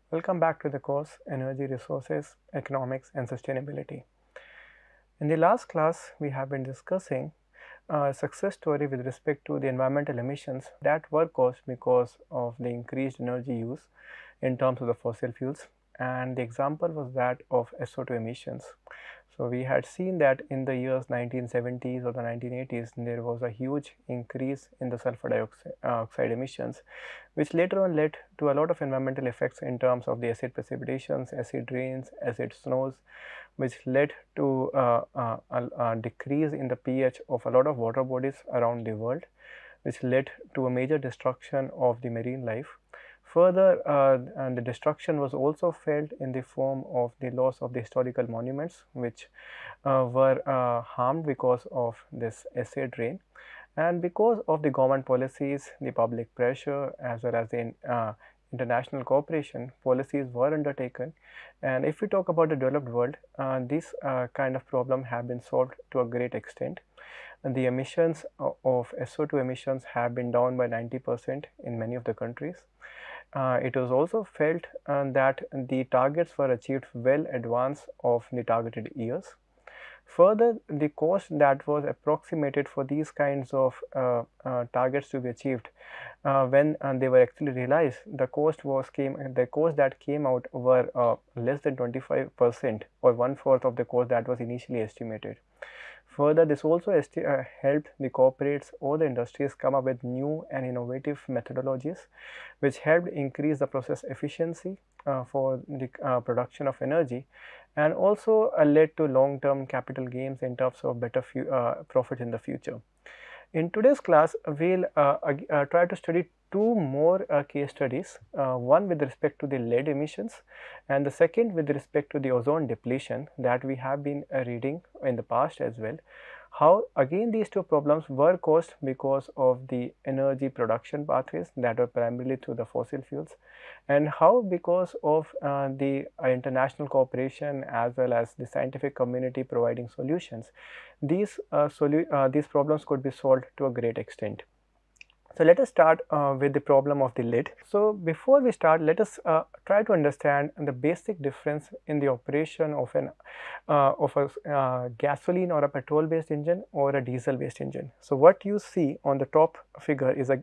Welcome back to the course Energy Resources, Economics and Sustainability. In the last class, we have been discussing a success story with respect to the environmental emissions that were caused because of the increased energy use in terms of the fossil fuels, and the example was that of SO2 emissions. So we had seen that in the years 1970s or the 1980s, there was a huge increase in the sulfur dioxide emissions, which later on led to a lot of environmental effects in terms of the acid precipitations, acid rains, acid snows, which led to a decrease in the pH of a lot of water bodies around the world, which led to a major destruction of the marine life. Further, and the destruction was also felt in the form of the loss of the historical monuments, which were harmed because of this acid rain. And because of the government policies, the public pressure, as well as the international cooperation, policies were undertaken. And if we talk about the developed world, this kind of problem have been solved to a great extent. And the emissions of SO2 emissions have been down by 90% in many of the countries. It was also felt that the targets were achieved well advance of the targeted years. Further, the cost that was approximated for these kinds of targets to be achieved, when they were actually realized, the cost that came out were less than 25% or 1/4 of the cost that was initially estimated. Further, this also helped the corporates or the industries come up with new and innovative methodologies, which helped increase the process efficiency for the production of energy, and also led to long-term capital gains in terms of better profit in the future. In today's class, we'll try to study two more case studies, one with respect to the lead emissions and the second with respect to the ozone depletion that we have been reading in the past as well. How again these two problems were caused because of the energy production pathways that are primarily through the fossil fuels, and how because of the international cooperation as well as the scientific community providing solutions, these problems could be solved to a great extent. So let us start with the problem of the lead. So before we start, let us try to understand the basic difference in the operation of a gasoline or a petrol-based engine or a diesel-based engine. So what you see on the top figure is a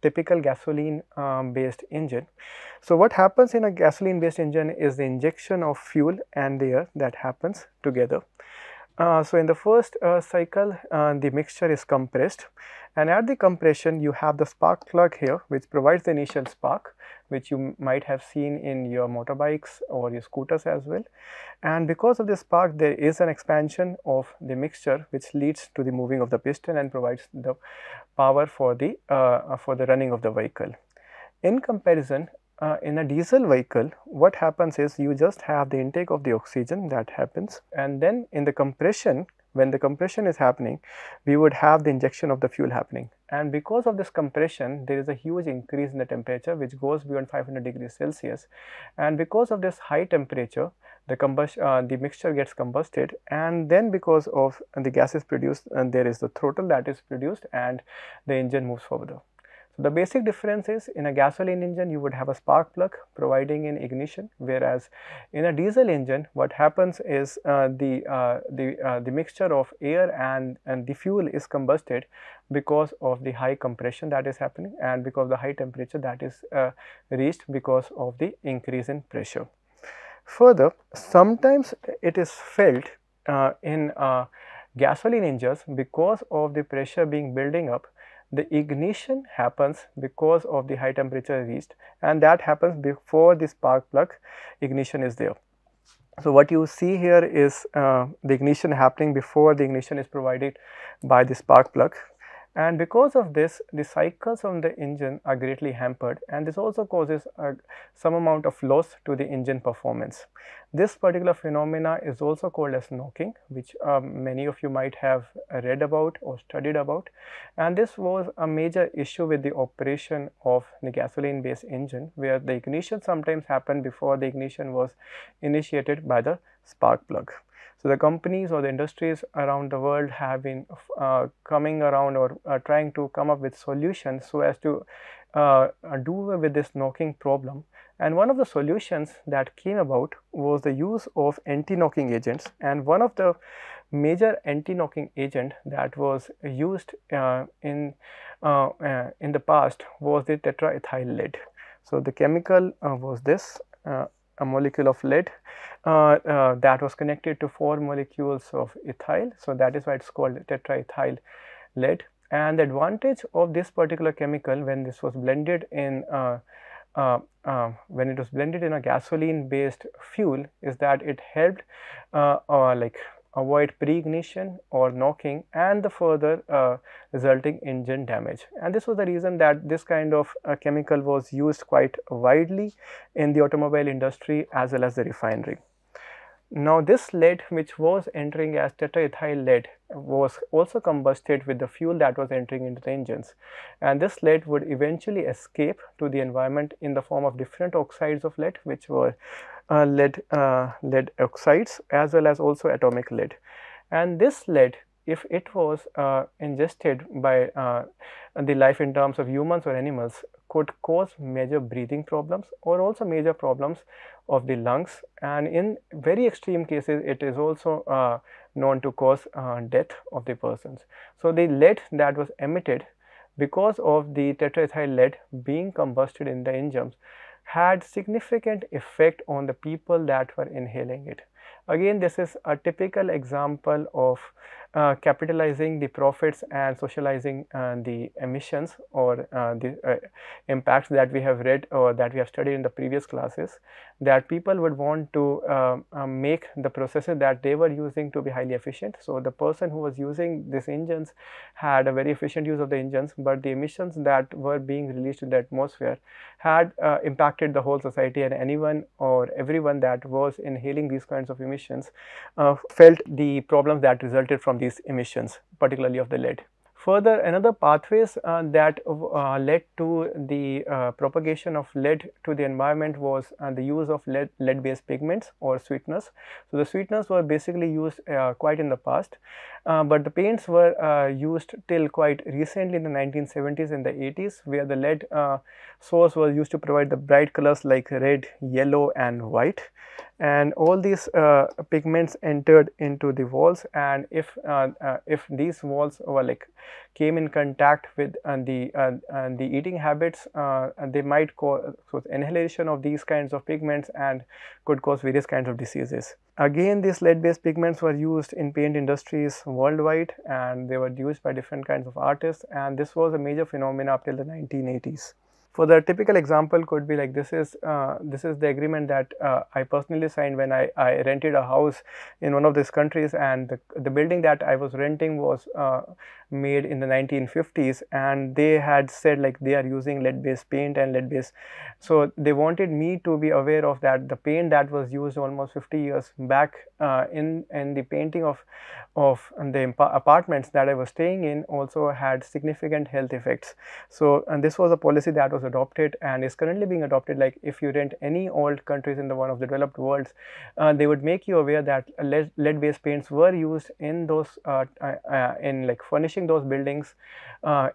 typical gasoline based engine. So what happens in a gasoline-based engine is the injection of fuel and the air that happens together. So in the first cycle, the mixture is compressed, and at the compression you have the spark plug here, which provides the initial spark, which you might have seen in your motorbikes or your scooters as well. And because of this spark, there is an expansion of the mixture, which leads to the moving of the piston and provides the power for the running of the vehicle. In comparison, in a diesel vehicle, what happens is you just have the intake of the oxygen that happens, and then in the compression, when the compression is happening, we would have the injection of the fuel happening. And because of this compression, there is a huge increase in the temperature which goes beyond 500 degrees Celsius, and because of this high temperature, the mixture gets combusted, and then because of the gas is produced, and there is the throttle that is produced and the engine moves further. The basic difference is in a gasoline engine you would have a spark plug providing an ignition, whereas in a diesel engine what happens is the mixture of air and the fuel is combusted because of the high compression that is happening and because of the high temperature that is reached because of the increase in pressure. Further, sometimes it is felt in gasoline engines because of the pressure being building up. The ignition happens because of the high temperature reached, and that happens before the spark plug ignition is there. So what you see here is the ignition happening before the ignition is provided by the spark plug. And because of this, the cycles on the engine are greatly hampered, and this also causes some amount of loss to the engine performance. This particular phenomena is also called as knocking, which many of you might have read about or studied about, and this was a major issue with the operation of the gasoline based engine, where the ignition sometimes happened before the ignition was initiated by the spark plug. So the companies or the industries around the world have been coming around or trying to come up with solutions so as to do with this knocking problem, And one of the solutions that came about was the use of anti-knocking agents, and one of the major anti-knocking agent that was used in the past was the tetraethyl lead. So the chemical was this, a molecule of lead that was connected to 4 molecules of ethyl. So that is why it is called tetraethyl lead. And the advantage of this particular chemical when this was blended in when it was blended in a gasoline based fuel is that it helped like avoid pre-ignition or knocking and the further resulting engine damage. And this was the reason that this kind of chemical was used quite widely in the automobile industry as well as the refinery. Now this lead which was entering as tetraethyl lead was also combusted with the fuel that was entering into the engines, and this lead would eventually escape to the environment in the form of different oxides of lead which were lead oxides as well as also atomic lead. And this lead, if it was ingested by the life in terms of humans or animals, could cause major breathing problems or also major problems of the lungs, and in very extreme cases it is also known to cause death of the persons. So the lead that was emitted because of the tetraethyl lead being combusted in the engines had significant effect on the people that were inhaling it. Again, this is a typical example of capitalizing the profits and socializing the emissions or the impacts that we have read or that we have studied in the previous classes, that people would want to make the processes that they were using to be highly efficient. So the person who was using these engines had a very efficient use of the engines, but the emissions that were being released to the atmosphere had impacted the whole society, and anyone or everyone that was inhaling these kinds of emissions felt the problems that resulted from these emissions, particularly of the lead. Further, another pathways that led to the propagation of lead to the environment was the use of lead based pigments or sweeteners. So the sweeteners were basically used quite in the past, but the paints were used till quite recently in the 1970s and the 80s, where the lead source was used to provide the bright colors like red, yellow and white. And all these pigments entered into the walls, and if these walls were came in contact with the eating habits, they might cause inhalation of these kinds of pigments and could cause various kinds of diseases. Again, these lead based pigments were used in paint industries worldwide, and they were used by different kinds of artists, and this was a major phenomenon up till the 1980s. For the typical example could be like this is the agreement that I personally signed when I rented a house in one of these countries, and the building that I was renting was made in the 1950s, and they had said like they are using lead based paint and lead based, so they wanted me to be aware of that the paint that was used almost 50 years back in the painting of the apartments that I was staying in also had significant health effects. So and this was a policy that was adopted and is currently being adopted. Like if you rent any old countries in the one of the developed worlds, they would make you aware that lead based paints were used in those in like furnishing those buildings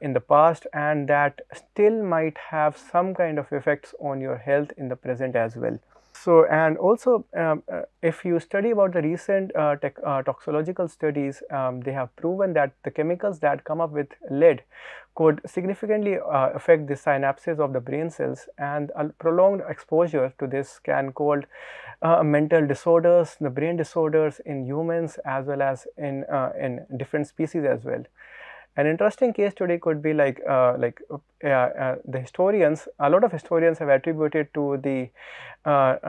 in the past, and that still might have some kind of effects on your health in the present as well. So and also if you study about the recent toxicological studies, they have proven that the chemicals that come up with lead could significantly affect the synapses of the brain cells, and a prolonged exposure to this can cause mental disorders, the brain disorders in humans as well as in different species as well. An interesting case study could be like the historians, a lot of historians have attributed to the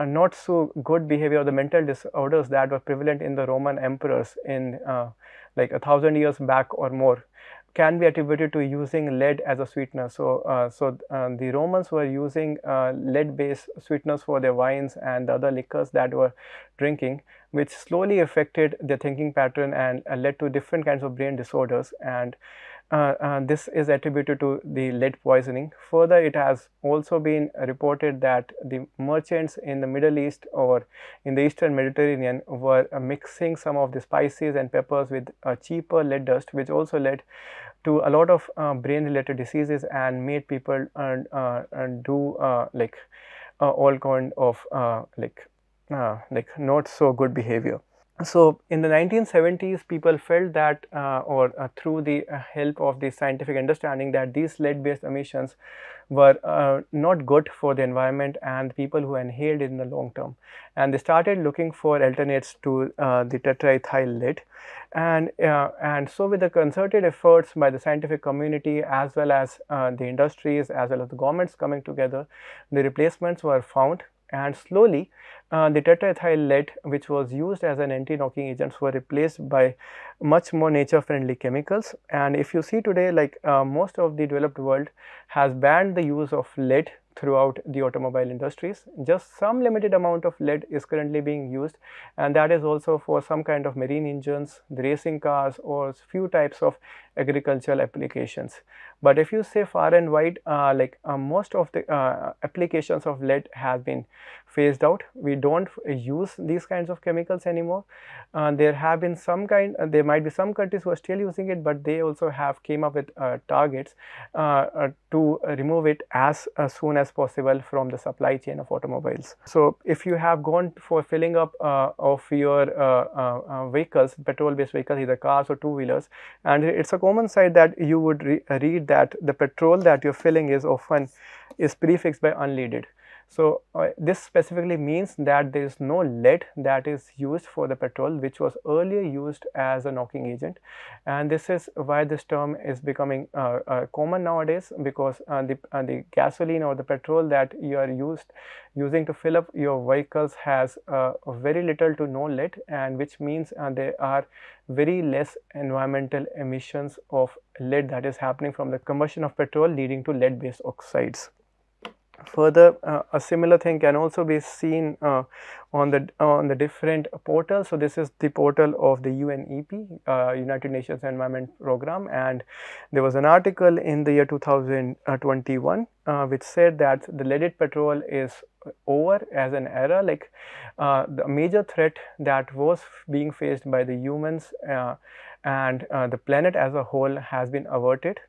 not so good behavior of the mental disorders that were prevalent in the Roman emperors in like 1,000 years back or more, can be attributed to using lead as a sweetener. So, the Romans were using lead based sweeteners for their wines and the other liquors that were drinking, which slowly affected their thinking pattern and led to different kinds of brain disorders, and this is attributed to the lead poisoning. Further, it has also been reported that the merchants in the Middle East or in the Eastern Mediterranean were mixing some of the spices and peppers with cheaper lead dust, which also led to a lot of brain related diseases and made people do like all kind of not so good behavior. So in the 1970s, people felt that through the help of the scientific understanding, that these lead based emissions were not good for the environment and people who inhaled in the long term, and they started looking for alternates to the tetraethyl lead. And so with the concerted efforts by the scientific community as well as the industries as well as the governments coming together, the replacements were found, and slowly the tetraethyl lead, which was used as an anti-knocking agents, were replaced by much more nature friendly chemicals. And if you see today, like most of the developed world has banned the use of lead throughout the automobile industries. Just some limited amount of lead is currently being used, and that is also for some kind of marine engines, the racing cars, or few types of agricultural applications. But if you say far and wide, most of the applications of lead has been phased out. We don't use these kinds of chemicals anymore. There have been some there might be some countries who are still using it, but they also have came up with targets to remove it as soon as possible from the supply chain of automobiles. So if you have gone for filling up of your vehicles, petrol based vehicles, either cars or two wheelers, and it's a common sight that you would read that the petrol that you're filling is often prefixed by unleaded. So this specifically means that there is no lead that is used for the petrol, which was earlier used as a knocking agent, and this is why this term is becoming common nowadays, because the gasoline or the petrol that you are using to fill up your vehicles has very little to no lead, and which means there are very less environmental emissions of lead that is happening from the combustion of petrol, leading to lead based oxides. Further, a similar thing can also be seen on the different portals. So this is the portal of the UNEP, United Nations Environment Program, and there was an article in the year 2021 which said that the leaded petrol is over as an era. Like the major threat that was being faced by the humans and the planet as a whole has been averted.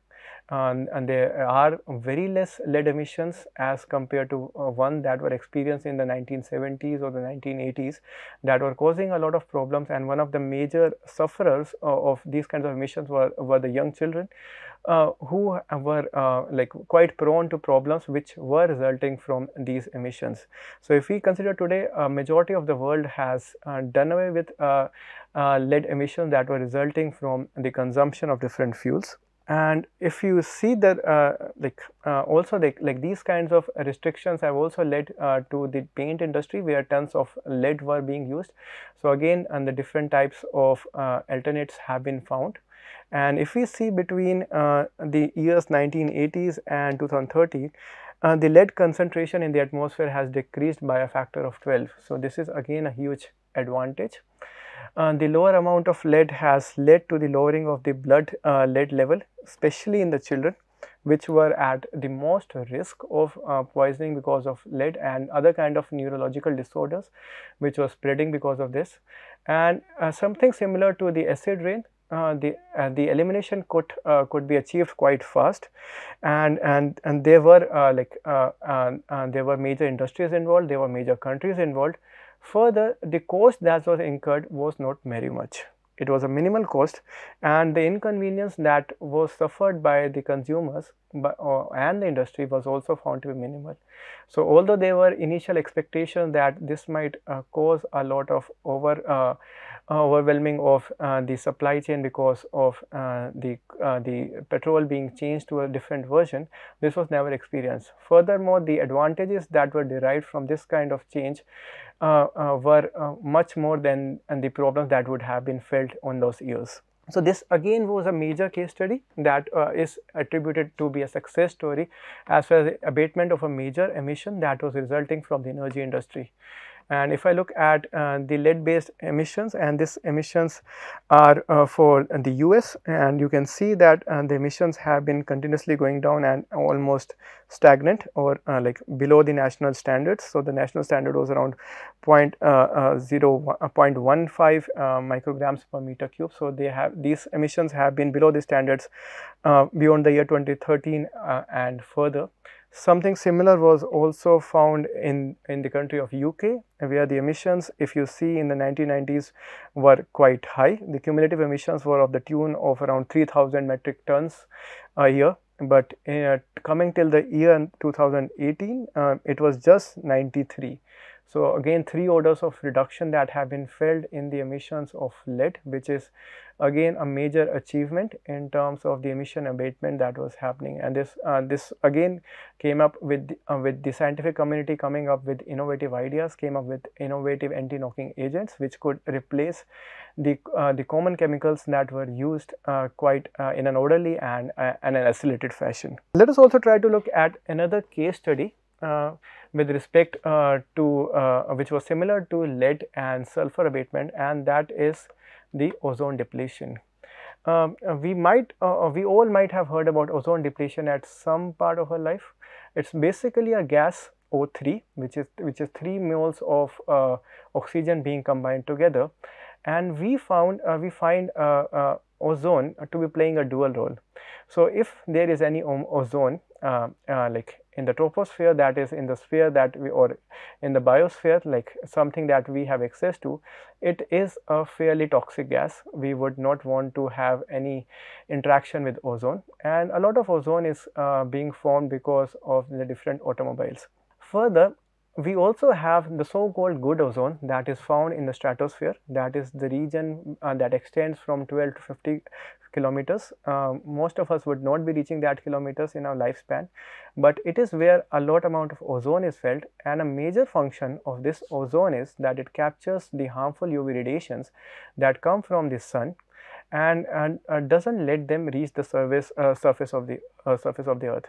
And there are very less lead emissions as compared to one that were experienced in the 1970s or the 1980s, that were causing a lot of problems, and one of the major sufferers of these kinds of emissions were the young children who were quite prone to problems which were resulting from these emissions. So if we consider today, a majority of the world has done away with lead emissions that were resulting from the consumption of different fuels. And if you see that also these kinds of restrictions have also led to the paint industry, where tons of lead were being used. So again, and the different types of alternates have been found. And if we see between the years 1980s and 2030, the lead concentration in the atmosphere has decreased by a factor of 12. So this is again a huge advantage. The lower amount of lead has led to the lowering of the blood lead level, especially in the children, which were at the most risk of poisoning because of lead and other kind of neurological disorders which was spreading because of this. And something similar to the acid rain, the elimination could be achieved quite fast, and there were there were major industries involved, there were major countries involved. Further, the cost that was incurred was not very much. It was a minimal cost, and the inconvenience that was suffered by the consumers and the industry was also found to be minimal. So although there were initial expectations that this might cause a lot of overwhelming of the supply chain because of the petrol being changed to a different version, this was never experienced. Furthermore, the advantages that were derived from this kind of change were much more than the problems that would have been felt on those years. So this again was a major case study that is attributed to be a success story as far as the abatement of a major emission that was resulting from the energy industry. And if I look at the lead based emissions, and these emissions are for the US, and you can see that the emissions have been continuously going down and almost stagnant or like below the national standards. So the national standard was around 0.15 micrograms per meter cube. So these emissions have been below the standards beyond the year 2013 and further. Something similar was also found in the country of UK, where the emissions, if you see in the 1990s, were quite high. The cumulative emissions were of the tune of around 3000 metric tons a year, but coming till the year 2018, it was just 93. So again, 3 orders of reduction that have been felt in the emissions of lead, which is again a major achievement in terms of the emission abatement that was happening. And this again came up with the scientific community coming up with innovative ideas, came up with innovative anti-knocking agents which could replace the common chemicals that were used quite in an orderly and an accelerated fashion. Let us also try to look at another case study with respect to which was similar to lead and sulfur abatement, and that is the ozone depletion. We all might have heard about ozone depletion at some part of our life. It's basically a gas O3, which is 3 moles of oxygen being combined together, and we find ozone to be playing a dual role. So if there is any ozone like in the troposphere, that is in the sphere that we, or in the biosphere, like something that we have access to, it is a fairly toxic gas. We would not want to have any interaction with ozone, and a lot of ozone is being formed because of the different automobiles. Further, we also have the so-called good ozone that is found in the stratosphere, that is the region that extends from 12 to 50 kilometers. Most of us would not be reaching that kilometers in our lifespan, but it is where a lot amount of ozone is felt, and a major function of this ozone is that it captures the harmful UV radiations that come from the sun and doesn't let them reach the surface of the earth.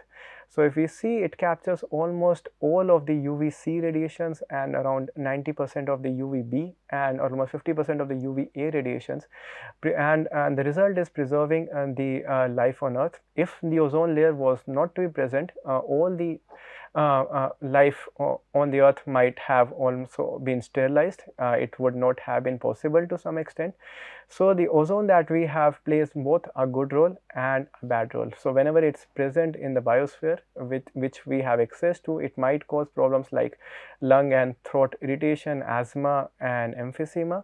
So if we see, it captures almost all of the UVC radiations and around 90% of the UVB and almost 50% of the UVA radiations, and the result is preserving the life on earth. If the ozone layer was not to be present, all the life on the earth might have also been sterilized. It would not have been possible to some extent. So the ozone that we have plays both a good role and a bad role. So whenever it's present in the biosphere with which we have access to, it might cause problems like lung and throat irritation, asthma and emphysema,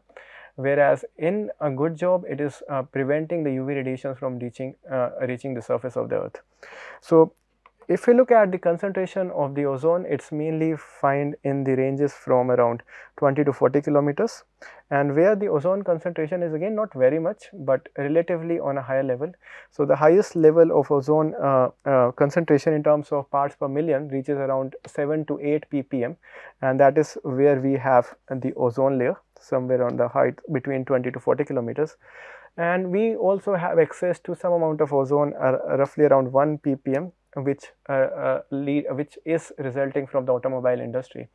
whereas in a good job it is preventing the UV radiations from reaching the surface of the earth. So if we look at the concentration of the ozone, it's mainly found in the ranges from around 20 to 40 kilometers, and where the ozone concentration is again not very much but relatively on a higher level. So the highest level of ozone concentration in terms of parts per million reaches around 7 to 8 ppm, and that is where we have the ozone layer somewhere on the height between 20 to 40 kilometers. And we also have access to some amount of ozone roughly around 1 ppm, which is resulting from the automobile industry.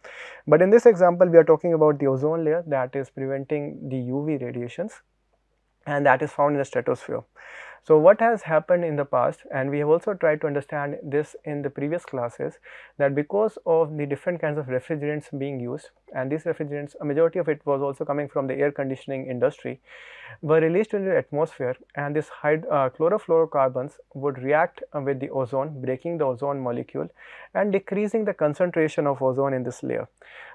But in this example, we are talking about the ozone layer that is preventing the UV radiations, and that is found in the stratosphere. So what has happened in the past, and we have also tried to understand this in the previous classes, that because of the different kinds of refrigerants being used, and these refrigerants, a majority of it was also coming from the air conditioning industry, were released into the atmosphere, and this chlorofluorocarbons would react with the ozone, breaking the ozone molecule and decreasing the concentration of ozone in this layer.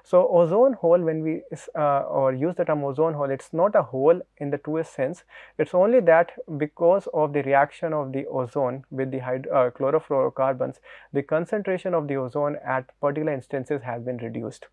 So ozone hole, when we or use the term ozone hole, it's not a hole in the truest sense. It's only that because of the reaction of the ozone with the chlorofluorocarbons, the concentration of the ozone at particular instances has been reduced.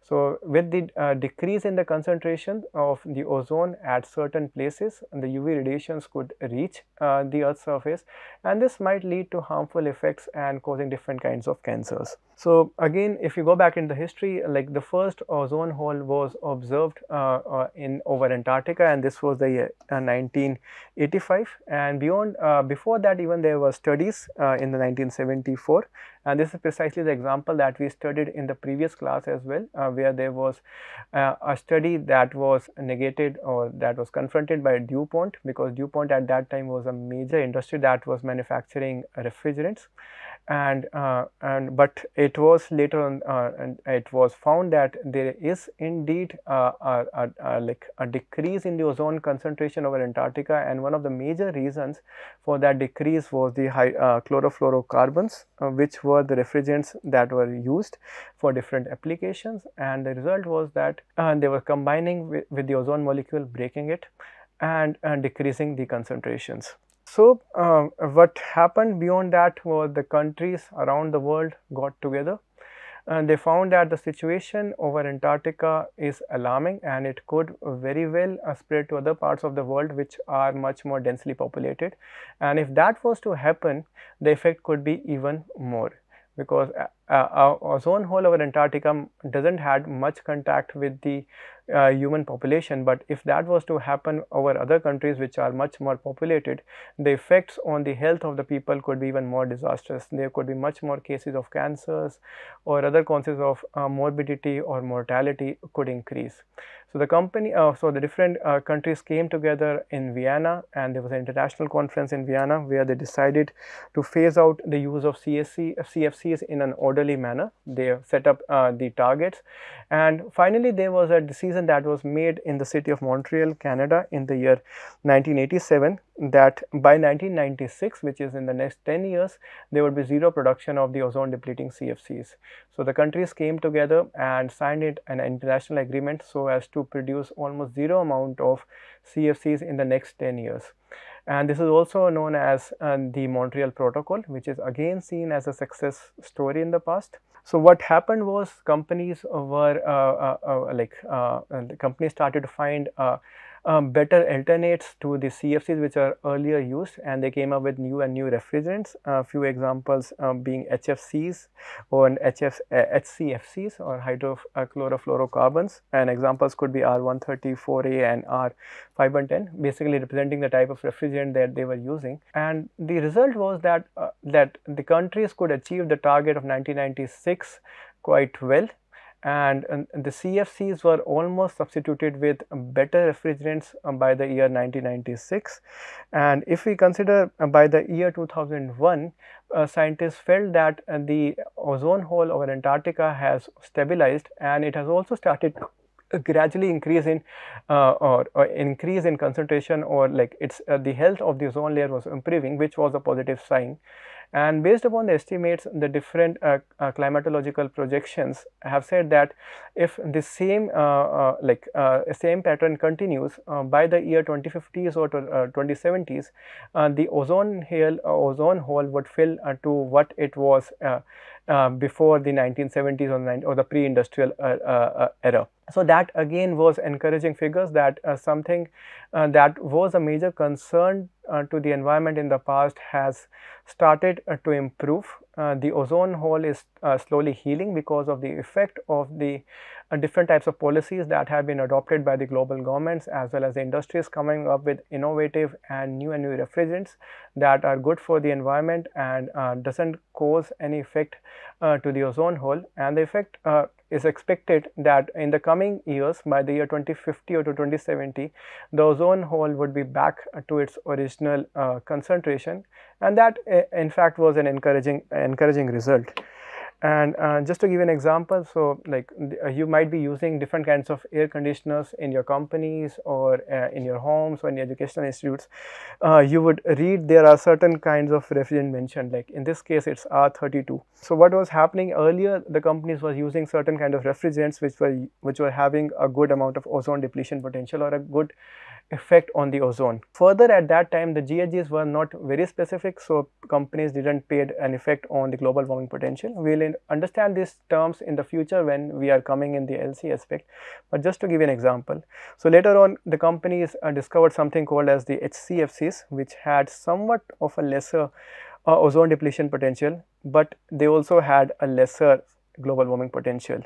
So with the decrease in the concentration of the ozone at certain places, the UV radiations could reach the earth's surface, and this might lead to harmful effects and causing different kinds of cancers. So again, if you go back in the history, like the first ozone hole was observed over Antarctica, and this was the year 1985, and before that even there were studies in the 1974, and this is precisely the example that we studied in the previous class as well, where there was a study that was negated or that was confronted by DuPont, because DuPont at that time was a major industry that was manufacturing refrigerants. but it was later on and it was found that there is indeed like a decrease in the ozone concentration over Antarctica, and one of the major reasons for that decrease was the high chlorofluorocarbons, which were the refrigerants that were used for different applications, and the result was that they were combining with the ozone molecule, breaking it and decreasing the concentrations. So, what happened beyond that was the countries around the world got together and they found that the situation over Antarctica is alarming and it could very well spread to other parts of the world which are much more densely populated, and if that was to happen, the effect could be even more, because ozone hole over Antarctica doesn't have much contact with the human population, but if that was to happen over other countries which are much more populated, the effects on the health of the people could be even more disastrous. There could be much more cases of cancers or other causes of morbidity or mortality could increase. So, the different countries came together in Vienna, and there was an international conference in Vienna where they decided to phase out the use of CFCs in an orderly manner. They set up the targets, and finally there was a decision that was made in the city of Montreal, Canada in the year 1987, that by 1996, which is in the next 10 years, there would be zero production of the ozone depleting CFCs. So, the countries came together and signed an international agreement so as to produce almost zero amount of CFCs in the next 10 years. And this is also known as the Montreal Protocol, which is again seen as a success story in the past. So, what happened was companies were the companies started to find better alternates to the CFCs which are earlier used, and they came up with new refrigerants. A few examples being HFCs or HCFCs or hydrochlorofluorocarbons, and examples could be R134A and R510, basically representing the type of refrigerant that they were using. And the result was that the countries could achieve the target of 1996 quite well. And the CFCs were almost substituted with better refrigerants by the year 1996. And if we consider by the year 2001, scientists felt that the ozone hole over Antarctica has stabilized, and it has also started gradually increase in increase in concentration, or like it's the health of the ozone layer was improving, which was a positive sign. And based upon the estimates, the different climatological projections have said that if the same same pattern continues by the year 2050s or 2070s, the ozone hole would fill to what it was before the 1970s or the pre-industrial era. So, that again was encouraging figures that something that was a major concern to the environment in the past has started to improve. The ozone hole is slowly healing because of the effect of the different types of policies that have been adopted by the global governments, as well as the industries coming up with innovative and new refrigerants that are good for the environment and doesn't cause any effect to the ozone hole. And the effect is expected that in the coming years, by the year 2050 or to 2070, the ozone hole would be back to its original concentration, and that in fact was an encouraging result. And just to give an example, so like you might be using different kinds of air conditioners in your companies or in your homes or in educational institutes. You would read there are certain kinds of refrigerant mentioned, like in this case it's R32. So, what was happening earlier, the companies were using certain kind of refrigerants which were having a good amount of ozone depletion potential or a good effect on the ozone. Further, at that time the GHGs were not very specific, so companies didn't pay an effect on the global warming potential. We will understand these terms in the future when we are coming in the LC aspect, but just to give an example. So, later on the companies discovered something called as the HCFCs, which had somewhat of a lesser ozone depletion potential, but they also had a lesser global warming potential.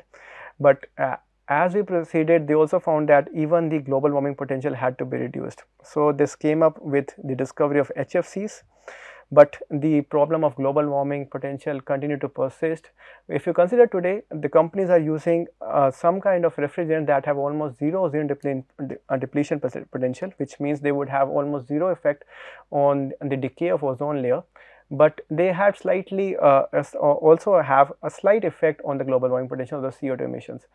But as we proceeded, they also found that even the global warming potential had to be reduced. So, this came up with the discovery of HFCs, but the problem of global warming potential continued to persist. If you consider today, the companies are using some kind of refrigerant that have almost zero ozone depletion potential, which means they would have almost zero effect on the decay of ozone layer. but they had slightly also have a slight effect on the global warming potential of the CO2 emissions.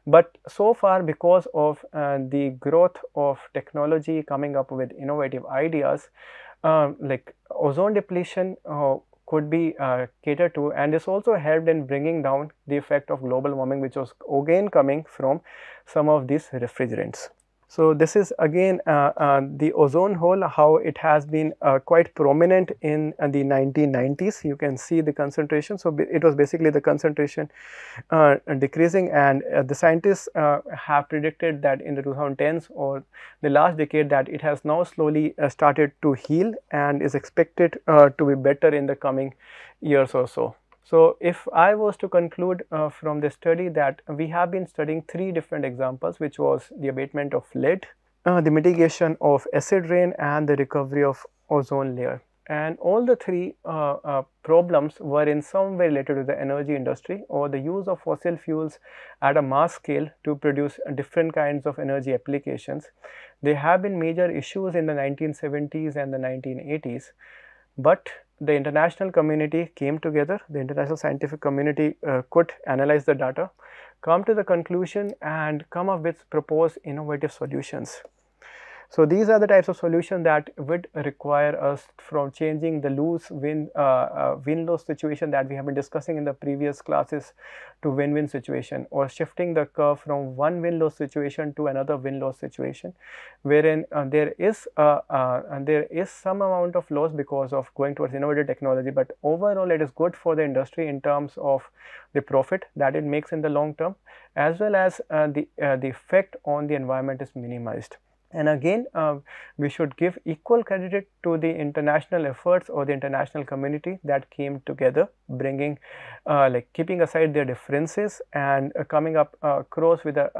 But so far, because of the growth of technology coming up with innovative ideas, like ozone depletion could be catered to, and this also helped in bringing down the effect of global warming, which was again coming from some of these refrigerants. So, this is again the ozone hole, how it has been quite prominent in the 1990s. You can see the concentration. So, it was basically the concentration decreasing, and the scientists have predicted that in the 2010s or the last decade that it has now slowly started to heal and is expected to be better in the coming years or so. So, if I was to conclude from this study that we have been studying 3 different examples, which was the abatement of lead, the mitigation of acid rain, and the recovery of ozone layer. And all the 3 problems were in some way related to the energy industry or the use of fossil fuels at a mass scale to produce different kinds of energy applications. They have been major issues in the 1970s and the 1980s, but the international community came together, the international scientific community could analyze the data, come to the conclusion and come up with proposed innovative solutions. So, these are the types of solutions that would require us from changing the loose win-loss situation that we have been discussing in the previous classes to win-win situation, or shifting the curve from one win-loss situation to another win-loss situation, wherein there is some amount of loss because of going towards innovative technology, but overall it is good for the industry in terms of the profit that it makes in the long term, as well as the effect on the environment is minimized. And again, we should give equal credit to the international efforts or the international community that came together, bringing like keeping aside their differences and coming up across with to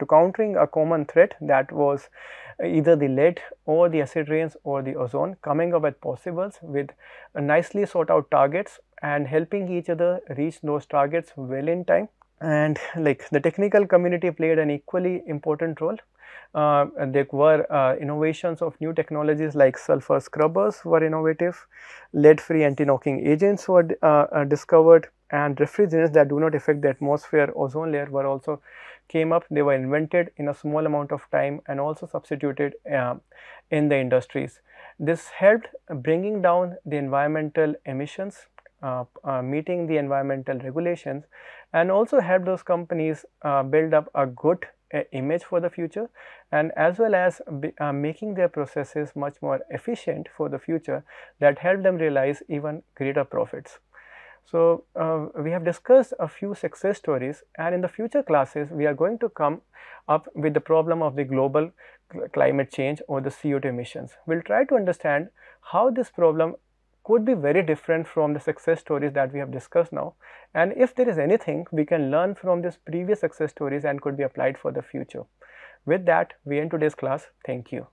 countering a common threat that was either the lead or the acid rains or the ozone, coming up with possibles with nicely sought out targets and helping each other reach those targets well in time. And like the technical community played an equally important role. There were innovations of new technologies like sulfur scrubbers were innovative, lead free anti-knocking agents were discovered, and refrigerants that do not affect the atmosphere ozone layer were also came up. They were invented in a small amount of time and also substituted in the industries. This helped bringing down the environmental emissions, meeting the environmental regulations, and also help those companies build up a good image for the future, and as well as making their processes much more efficient for the future that help them realize even greater profits. So, we have discussed a few success stories, and in the future classes we are going to come up with the problem of the global climate change or the CO2 emissions. We will try to understand how this problem could be very different from the success stories that we have discussed now, and if there is anything we can learn from these previous success stories and could be applied for the future. With that, we end today's class. Thank you.